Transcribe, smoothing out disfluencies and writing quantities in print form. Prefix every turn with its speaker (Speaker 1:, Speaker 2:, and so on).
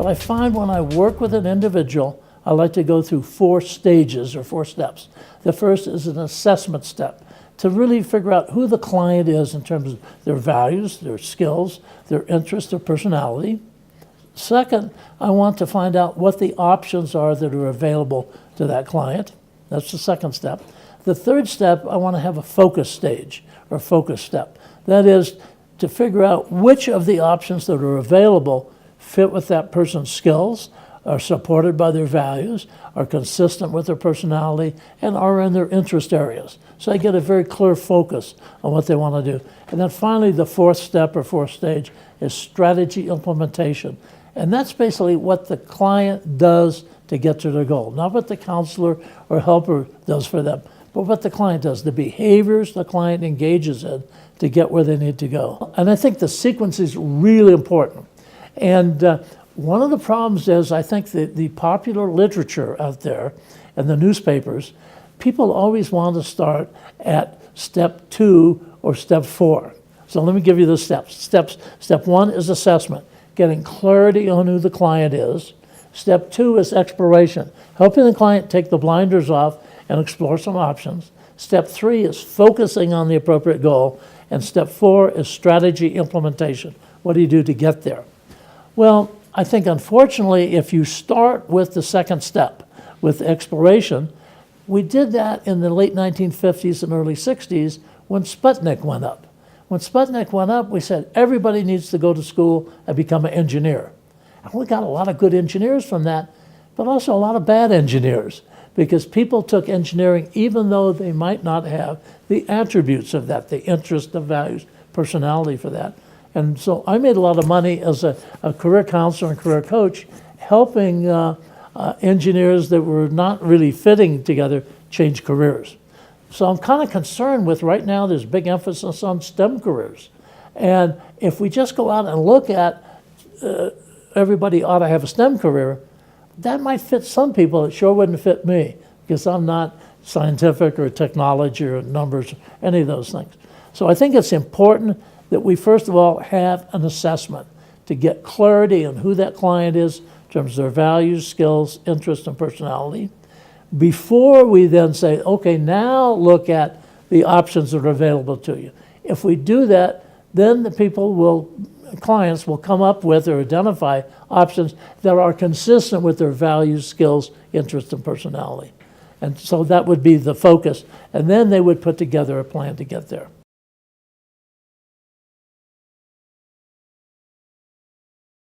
Speaker 1: But I find when I work with an individual, I like to go through 4 stages or 4 steps. The first is an assessment step to really figure out who the client is in terms of their values, their skills, their interests, their personality. Second, I want to find out what the options are that are available to that client. That's the second step. The third step, I want to have a focus stage or focus step. That is to figure out which of the options that are available fit with that person's skills, are supported by their values, are consistent with their personality, and are in their interest areas. So I get a very clear focus on what they want to do. And then finally, the fourth step or fourth stage is strategy implementation. And that's basically what the client does to get to their goal. Not what the counselor or helper does for them, but what the client does, the behaviors the client engages in to get where they need to go. And I think the sequence is really important. And one of the problems is, I think the popular literature out there and the newspapers, people always want to start at step 2 or step 4. So let me give you the steps. Step 1 is assessment, getting clarity on who the client is. Step 2 is exploration, helping the client take the blinders off and explore some options. Step 3 is focusing on the appropriate goal. And step 4 is strategy implementation. What do you do to get there? Well, I think unfortunately, if you start with the second step, with exploration, we did that in the late 1950s and early 60s when Sputnik went up. When Sputnik went up, we said everybody needs to go to school and become an engineer. And we got a lot of good engineers from that, but also a lot of bad engineers, because people took engineering even though they might not have the attributes of that, the interest, the values, personality for that. And so I made a lot of money as a career counselor and career coach, helping engineers that were not really fitting together change careers. So I'm kind of concerned with right now there's big emphasis on STEM careers. And if we just go out and look at everybody ought to have a STEM career, that might fit some people. It sure wouldn't fit me, because I'm not scientific or technology or numbers, any of those things. So I think it's important that we first of all have an assessment to get clarity on who that client is in terms of their values, skills, interests, and personality, before we then say, okay, now look at the options that are available to you. If we do that, then the clients will come up with or identify options that are consistent with their values, skills, interests, and personality. And so that would be the focus. And then they would put together a plan to get there.